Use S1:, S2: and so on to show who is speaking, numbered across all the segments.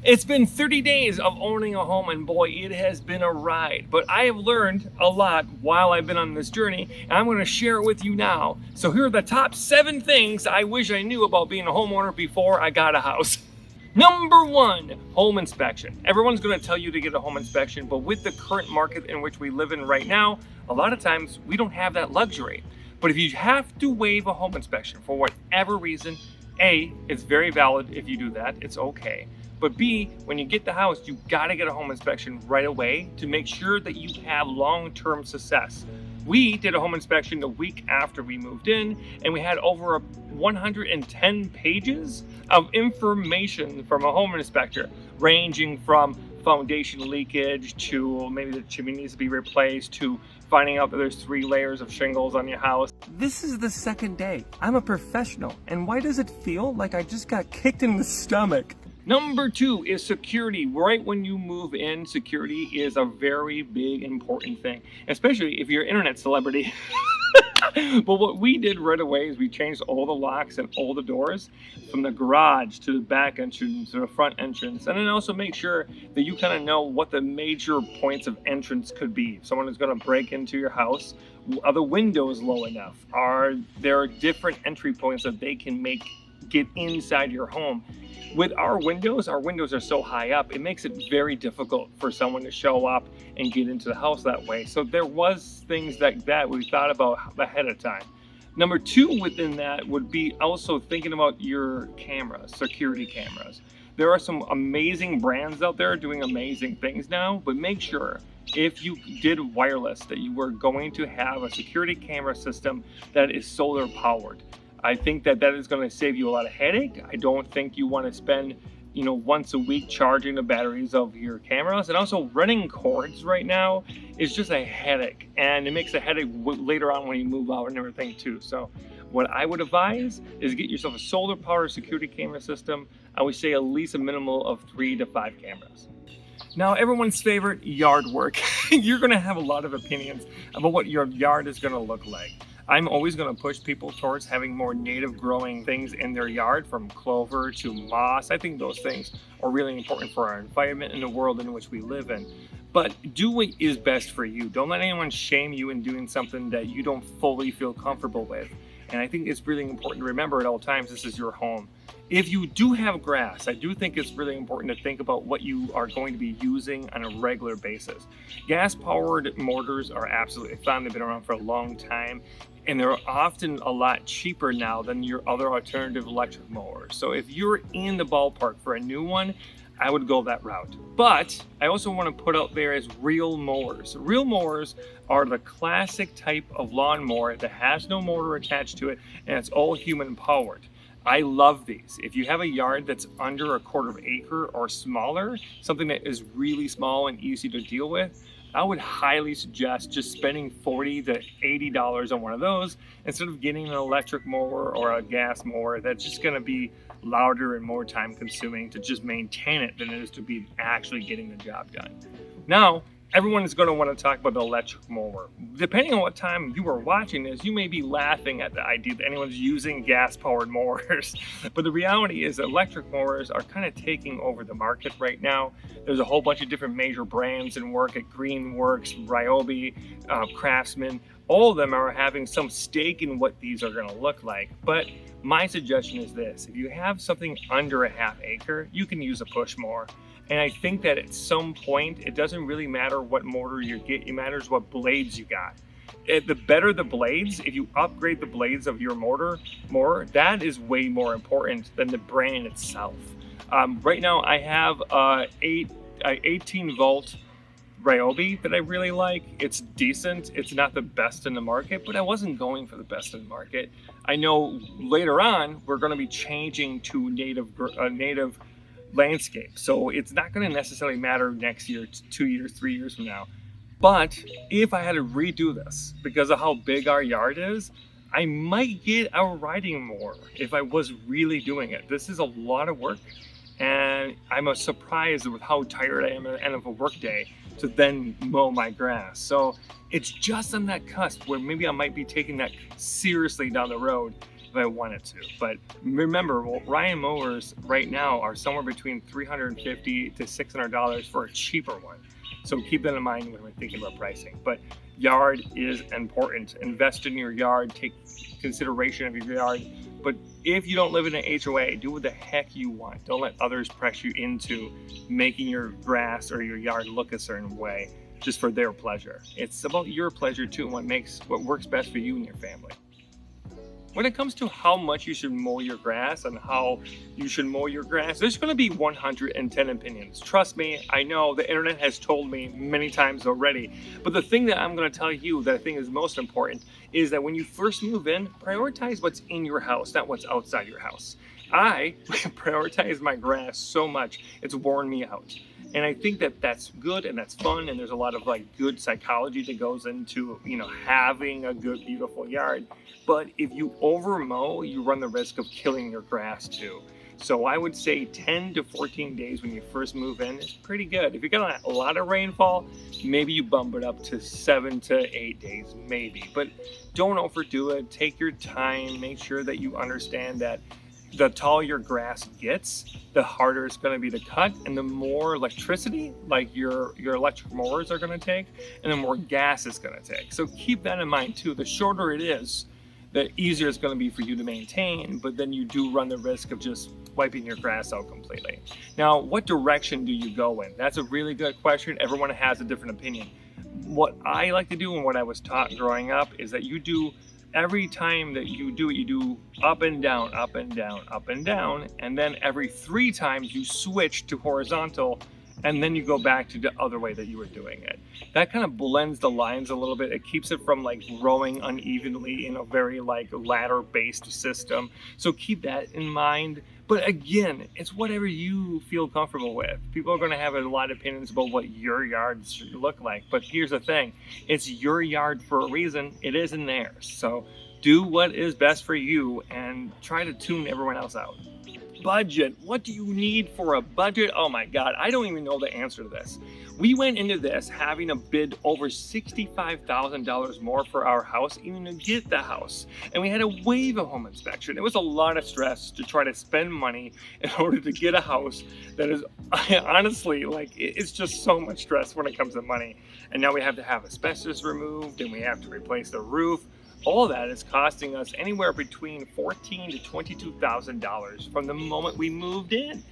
S1: It's been 30 days of owning a home, and boy, it has been a ride. But I have learned a lot while I've been on this journey, and I'm going to share it with you now. So here are the top 7 things I wish I knew about being a homeowner before I got a house. Number 1, home inspection. Everyone's going to tell you to get a home inspection, but with the current market in which we live in right now, a lot of times we don't have that luxury. But if you have to waive a home inspection for whatever reason, A, it's very valid if you do that, it's okay. But B, when you get the house, you gotta get a home inspection right away to make sure that you have long-term success. We did a home inspection the week after we moved in, and we had over 110 pages of information from a home inspector, ranging from foundation leakage to maybe the chimney needs to be replaced to finding out that there's 3 layers of shingles on your house. This is the second day. I'm a professional, and why does it feel like I just got kicked in the stomach? Number 2 is security. Right when you move in, security is a very big, important thing, especially if you're an internet celebrity. But what we did right away is we changed all the locks and all the doors from the garage to the back entrance to the front entrance, and then also make sure that you kind of know what the major points of entrance could be. If someone is going to break into your house, are the windows low enough? Are there different entry points that they can get inside your home? With our windows are so high up, it makes it very difficult for someone to show up and get into the house that way. So there was things like that we thought about ahead of time. Number 2 within that would be also thinking about your cameras, security cameras. There are some amazing brands out there doing amazing things now, but make sure if you did wireless that you were going to have a security camera system that is solar powered. I think that is going to save you a lot of headache. I don't think you want to spend, once a week charging the batteries of your cameras. And also running cords right now is just a headache, and it makes a headache later on when you move out and everything too. So what I would advise is get yourself a solar powered security camera system. I would say at least a minimal of 3 to 5 cameras. Now, everyone's favorite, yard work. You're going to have a lot of opinions about what your yard is going to look like. I'm always going to push people towards having more native growing things in their yard, from clover to moss. I think those things are really important for our environment and the world in which we live in. But do what is best for you. Don't let anyone shame you in doing something that you don't fully feel comfortable with. And I think it's really important to remember at all times, this is your home. If you do have grass, I do think it's really important to think about what you are going to be using on a regular basis. Gas-powered mortars are absolutely fine. They've been around for a long time, and they're often a lot cheaper now than your other alternative electric mowers. So if you're in the ballpark for a new one, I would go that route. But I also want to put out there as reel mowers. Reel mowers are the classic type of lawnmower that has no motor attached to it, and it's all human powered. I love these. If you have a yard that's under a 1/4 acre or smaller, something that is really small and easy to deal with, I would highly suggest just spending $40 to $80 on one of those instead of getting an electric mower or a gas mower that's just going to be louder and more time consuming to just maintain it than it is to be actually getting the job done. Now, everyone is going to want to talk about the electric mower. Depending on what time you are watching this, you may be laughing at the idea that anyone's using gas-powered mowers. But the reality is that electric mowers are kind of taking over the market right now. There's a whole bunch of different major brands in work at Greenworks, Ryobi, Craftsman. All of them are having some stake in what these are going to look like. But my suggestion is this: if you have something under a 1/2 acre, you can use a push mower. And I think that at some point, it doesn't really matter what motor you get, it matters what blades you got. The better the blades, if you upgrade the blades of your motor more, that is way more important than the brand itself. Right now, I have a 18 volt Ryobi that I really like. It's decent. It's not the best in the market, but I wasn't going for the best in the market. I know later on, we're going to be changing to native landscape. So it's not going to necessarily matter next year, 2 years, 3 years from now. But if I had to redo this because of how big our yard is, I might get a riding mower if I was really doing it. This is a lot of work, and I'm surprised with how tired I am at the end of a work day to then mow my grass. So it's just on that cusp where maybe I might be taking that seriously down the road. if I wanted to. But remember, well, Ryan mowers right now are somewhere between $350 to $600 for a cheaper one. So keep that in mind when we're thinking about pricing. But yard is important. Invest in your yard, take consideration of your yard. But if you don't live in an HOA, do what the heck you want. Don't let others press you into making your grass or your yard look a certain way just for their pleasure. It's about your pleasure too, and what works best for you and your family. When it comes to how much you should mow your grass and how you should mow your grass, there's going to be 110 opinions. Trust me, I know the internet has told me many times already. But the thing that I'm going to tell you that I think is most important is that when you first move in, prioritize what's in your house, not what's outside your house. I prioritize my grass so much, it's worn me out. And I think that that's good and that's fun, and there's a lot of like good psychology that goes into, having a good, beautiful yard. But if you over mow, you run the risk of killing your grass too. So I would say 10 to 14 days when you first move in is pretty good. If you got a lot of rainfall, maybe you bump it up to 7 to 8 days, maybe. But don't overdo it. Take your time. Make sure that you understand that the taller your grass gets, the harder it's going to be to cut, and the more electricity, like your electric mowers are going to take, and the more gas it's going to take. So keep that in mind too. The shorter it is, the easier it's going to be for you to maintain, but then you do run the risk of just wiping your grass out completely. Now, what direction do you go in? That's a really good question. Everyone has a different opinion. What I like to do and what I was taught growing up is that you do every time that you do it, you do up and down, up and down, up and down, and then every 3 times you switch to horizontal, and then you go back to the other way that you were doing it. That kind of blends the lines a little bit. It keeps it from like growing unevenly in a very like ladder-based system. So keep that in mind. But again, it's whatever you feel comfortable with. People are going to have a lot of opinions about what your yard should look like. But here's the thing. It's your yard for a reason. It isn't theirs. So do what is best for you and try to tune everyone else out. Budget. What do you need for a budget? Oh my God, I don't even know the answer to this. We went into this having to bid over $65,000 more for our house even to get the house. And we had to waive a home inspection. It was a lot of stress to try to spend money in order to get a house that is honestly like, it's just so much stress when it comes to money. And now we have to have asbestos removed and we have to replace the roof. All that is costing us anywhere between $14,000 to $22,000 from the moment we moved in.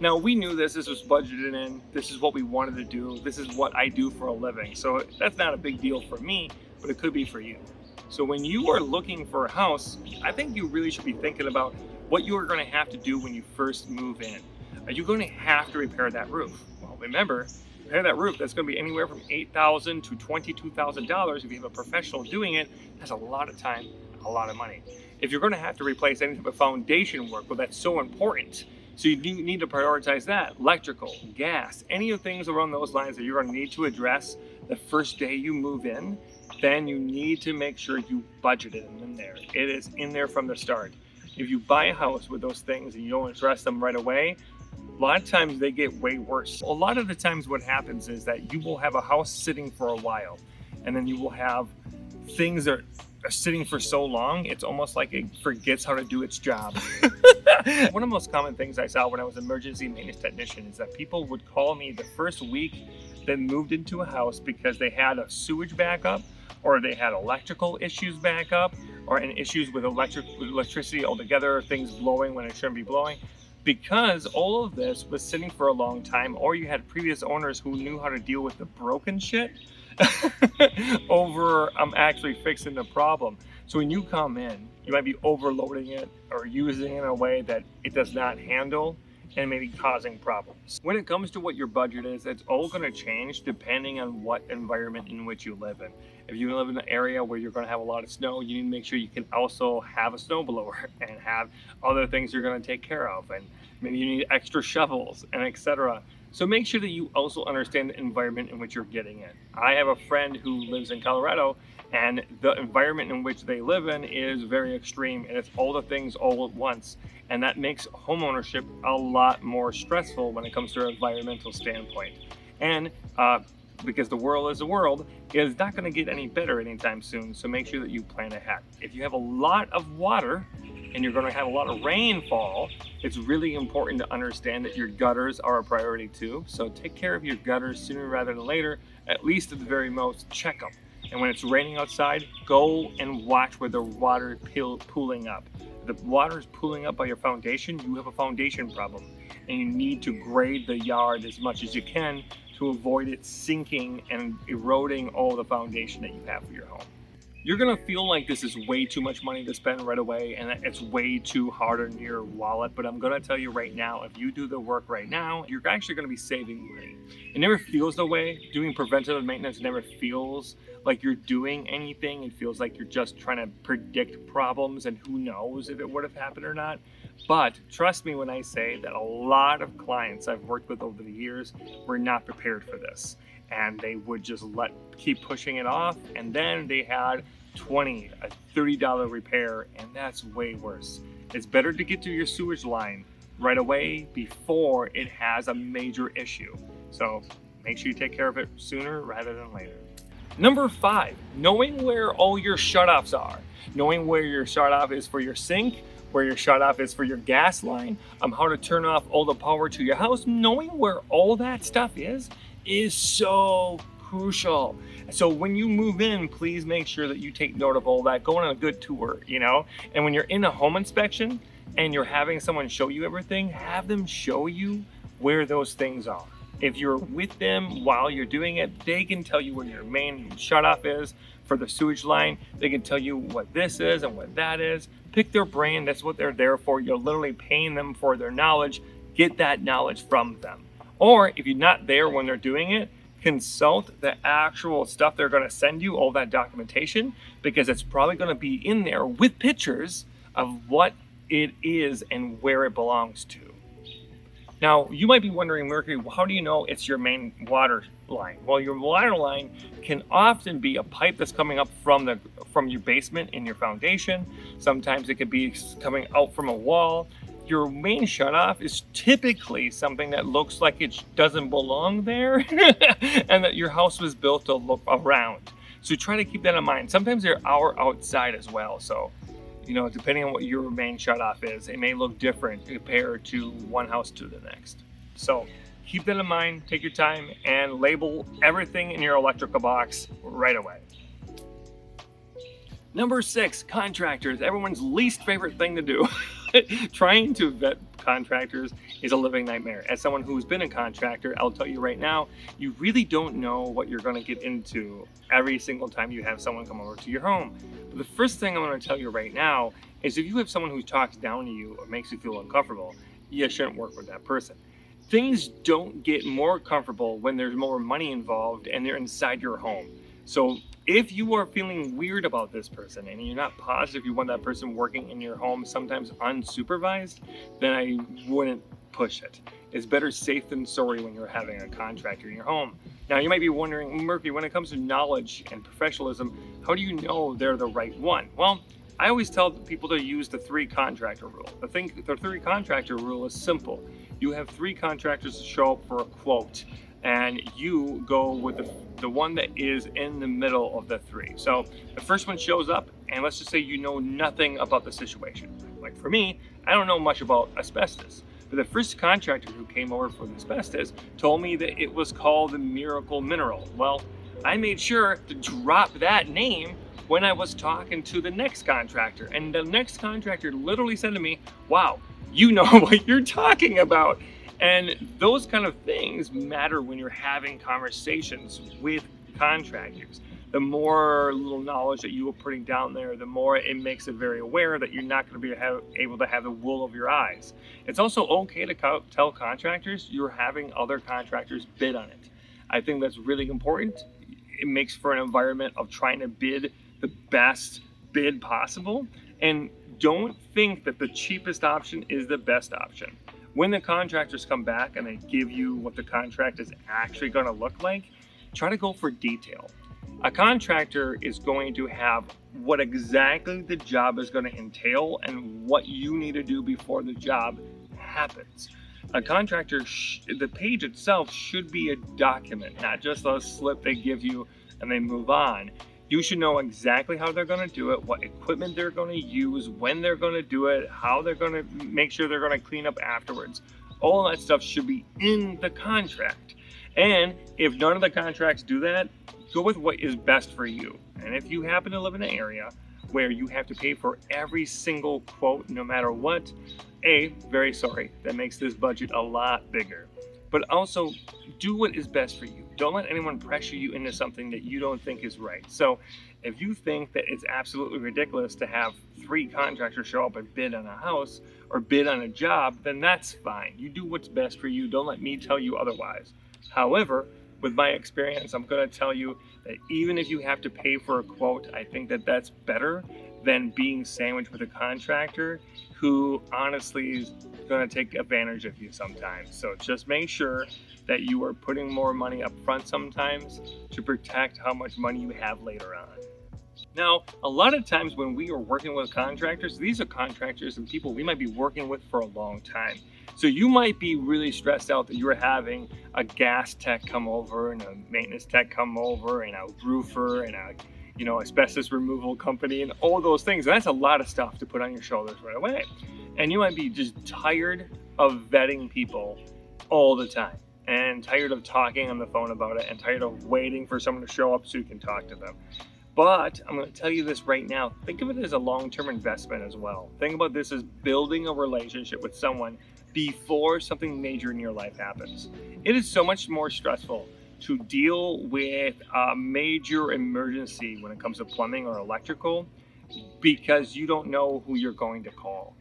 S1: Now, we knew this was budgeted in, this is what we wanted to do, this is what I do for a living. So that's not a big deal for me, but it could be for you. So when you are looking for a house, I think you really should be thinking about what you are going to have to do when you first move in. Are you going to have to repair that roof? Well, remember, repair that roof, that's going to be anywhere from $8,000 to $22,000. If you have a professional doing it, that's a lot of time, a lot of money. If you're going to have to replace any type of foundation work, well, that's so important. So you need to prioritize that. Electrical, gas, any of the things around those lines that you're going to need to address the first day you move in, then you need to make sure you budget it in there. It is in there from the start. If you buy a house with those things and you don't address them right away, a lot of times they get way worse. A lot of the times what happens is that you will have a house sitting for a while, and then you will have things that are sitting for so long, it's almost like it forgets how to do its job. One of the most common things I saw when I was an emergency maintenance technician is that people would call me the first week they moved into a house because they had a sewage backup, or they had electrical issues back up, or issues with electricity altogether, things blowing when it shouldn't be blowing. Because all of this was sitting for a long time, or you had previous owners who knew how to deal with the broken shit over actually fixing the problem. So when you come in, you might be overloading it or using it in a way that it does not handle and maybe causing problems. When it comes to what your budget is, it's all going to change depending on what environment in which you live in. If you live in an area where you're going to have a lot of snow, you need to make sure you can also have a snowblower and have other things you're going to take care of, and maybe you need extra shovels and etc. So make sure that you also understand the environment in which you're getting in. I have a friend who lives in Colorado, and the environment in which they live in is very extreme, and it's all the things all at once. And that makes homeownership a lot more stressful when it comes to an environmental standpoint. And because the world is the world, is not going to get any better anytime soon. So make sure that you plan ahead. If you have a lot of water, and you're going to have a lot of rainfall, it's really important to understand that your gutters are a priority too. So take care of your gutters sooner rather than later. At least at the very most, check them. And when it's raining outside, go and watch where the water is pooling up. If the water is pooling up by your foundation, you have a foundation problem. And you need to grade the yard as much as you can to avoid it sinking and eroding all the foundation that you have for your home. You're gonna feel like this is way too much money to spend right away and that it's way too hard on your wallet, but I'm gonna tell you right now, if you do the work right now, you're actually gonna be saving money. It never feels that way. Doing preventative maintenance never feels like you're doing anything. It feels like you're just trying to predict problems, and who knows if it would have happened or not. But trust me when I say that a lot of clients I've worked with over the years were not prepared for this. And they would just keep pushing it off, and then they had $20, a $30 repair, and that's way worse. It's better to get to your sewage line right away before it has a major issue. So make sure you take care of it sooner rather than later. Number 5, knowing where all your shutoffs are. Knowing where your shutoff is for your sink, where your shutoff is for your gas line, how to turn off all the power to your house. Knowing where all that stuff is so crucial. So when you move in, please make sure that you take note of all that. Go on a good tour, and when you're in a home inspection and you're having someone show you everything, have them show you where those things are. If you're with them while you're doing it, they can tell you where your main shutoff is for the sewage line. They can tell you what this is and what that is. Pick their brain. That's what they're there for. You're literally paying them for their knowledge. Get that knowledge from them. Or if you're not there when they're doing it, consult the actual stuff they're going to send you, all that documentation, because it's probably going to be in there with pictures of what it is and where it belongs to. Now, you might be wondering, Mercury, how do you know it's your main water line? Well, your water line can often be a pipe that's coming up from your basement in your foundation. Sometimes it could be coming out from a wall. Your main shutoff is typically something that looks like it doesn't belong there and that your house was built to look around. So try to keep that in mind. Sometimes they're outside as well. So, depending on what your main shutoff is, it may look different compared to one house to the next. So keep that in mind, take your time, and label everything in your electrical box right away. Number 6, contractors, everyone's least favorite thing to do. Trying to vet contractors is a living nightmare. As someone who's been a contractor, I'll tell you right now, you really don't know what you're going to get into every single time you have someone come over to your home. But the first thing I'm going to tell you right now is if you have someone who talks down to you or makes you feel uncomfortable, you shouldn't work with that person. Things don't get more comfortable when there's more money involved and they're inside your home. So if you are feeling weird about this person and you're not positive you want that person working in your home, sometimes unsupervised, then I wouldn't push it. It's better safe than sorry when you're having a contractor in your home. Now, you might be wondering, Mercury, when it comes to knowledge and professionalism, how do you know they're the right one? Well, I always tell people to use the 3 contractor rule. The 3 contractor rule is simple. You have 3 contractors to show up for a quote, and you go with the one that is in the middle of the 3. So the first one shows up, and let's just say you know nothing about the situation. Like for me, I don't know much about asbestos. But the first contractor who came over for the asbestos told me that it was called the miracle mineral. Well, I made sure to drop that name when I was talking to the next contractor. And the next contractor literally said to me, wow, you know what you're talking about. And those kind of things matter when you're having conversations with contractors. The more little knowledge that you are putting down there, the more it makes it very aware that you're not going to be able to have the wool over your eyes. It's also okay to tell contractors you're having other contractors bid on it. I think that's really important. It makes for an environment of trying to bid the best bid possible. And don't think that the cheapest option is the best option. When the contractors come back and they give you what the contract is actually going to look like, try to go for detail. A contractor is going to have what exactly the job is going to entail and what you need to do before the job happens. A contractor, the page itself should be a document, not just a slip they give you and they move on. You should know exactly how they're going to do it, what equipment they're going to use, when they're going to do it, how they're going to make sure they're going to clean up afterwards. All that stuff should be in the contract. And if none of the contracts do that, go with what is best for you. And if you happen to live in an area where you have to pay for every single quote, no matter what, very sorry, that makes this budget a lot bigger. But also, do what is best for you. Don't let anyone pressure you into something that you don't think is right. So if you think that it's absolutely ridiculous to have 3 contractors show up and bid on a house or bid on a job, then that's fine. You do what's best for you. Don't let me tell you otherwise. However, with my experience, I'm going to tell you that even if you have to pay for a quote, I think that that's better than being sandwiched with a contractor who honestly is going to take advantage of you sometimes. So just make sure that you are putting more money up front sometimes to protect how much money you have later on. Now, a lot of times when we are working with contractors, these are contractors and people we might be working with for a long time. So you might be really stressed out that you're having a gas tech come over and a maintenance tech come over and a roofer and a asbestos removal company and all those things. And that's a lot of stuff to put on your shoulders right away. And you might be just tired of vetting people all the time and tired of talking on the phone about it and tired of waiting for someone to show up so you can talk to them. But I'm going to tell you this right now. Think of it as a long-term investment as well. Think about this as building a relationship with someone before something major in your life happens. It is so much more stressful to deal with a major emergency when it comes to plumbing or electrical because you don't know who you're going to call.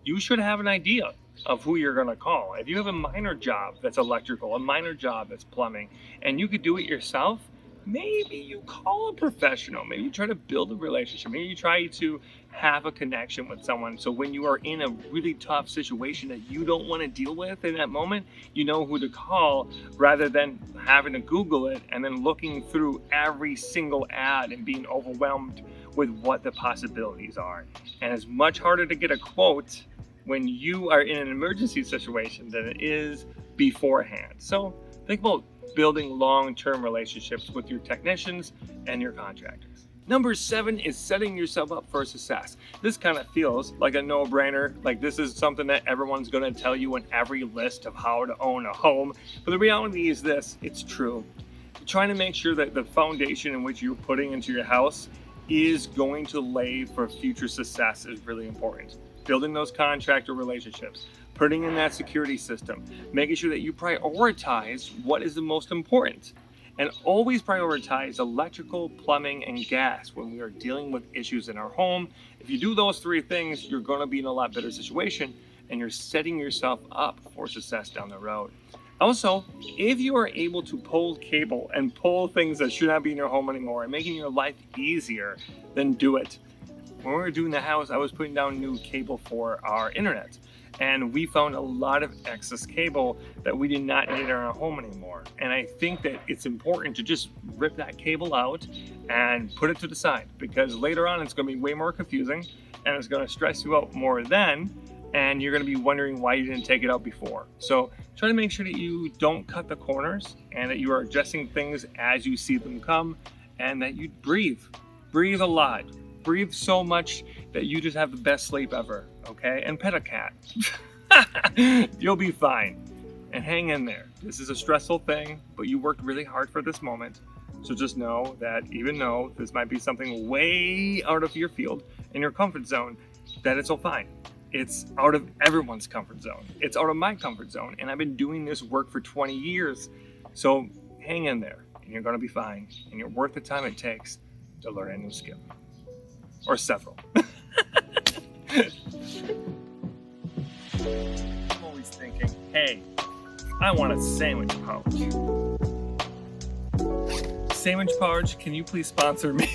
S1: You should have an idea of who you're going to call. If you have a minor job that's electrical, a minor job that's plumbing, and you could do it yourself, maybe you call a professional. Maybe you try to build a relationship. Maybe you try to have a connection with someone. So when you are in a really tough situation that you don't want to deal with in that moment, you know who to call rather than having to Google it and then looking through every single ad and being overwhelmed with what the possibilities are. And it's much harder to get a quote when you are in an emergency situation than it is beforehand. So think about building long-term relationships with your technicians and your contractors. Number 7 is setting yourself up for success. This kind of feels like a no-brainer, like this is something that everyone's going to tell you in every list of how to own a home. But the reality is this, it's true. Trying to make sure that the foundation in which you're putting into your house is going to lay for future success is really important. Building those contractor relationships, putting in that security system, making sure that you prioritize what is the most important. And always prioritize electrical, plumbing, and gas when we are dealing with issues in our home. If you do those 3 things, you're going to be in a lot better situation and you're setting yourself up for success down the road. Also, if you are able to pull cable and pull things that should not be in your home anymore and making your life easier, then do it. When we were doing the house, I was putting down new cable for our internet. And we found a lot of excess cable that we did not need in our home anymore. And I think that it's important to just rip that cable out and put it to the side, because later on it's going to be way more confusing and it's going to stress you out more then, and you're going to be wondering why you didn't take it out before. So try to make sure that you don't cut the corners and that you are adjusting things as you see them come, and that you breathe a lot. Breathe so much that you just have the best sleep ever, okay? And pet a cat. You'll be fine. And hang in there. This is a stressful thing, but you worked really hard for this moment. So just know that even though this might be something way out of your field and your comfort zone, that it's all fine. It's out of everyone's comfort zone. It's out of my comfort zone. And I've been doing this work for 20 years. So hang in there and you're gonna be fine. And you're worth the time it takes to learn a new skill. Or several. I'm always thinking, hey, I want a sandwich pouch. Sandwich pouch, can you please sponsor me?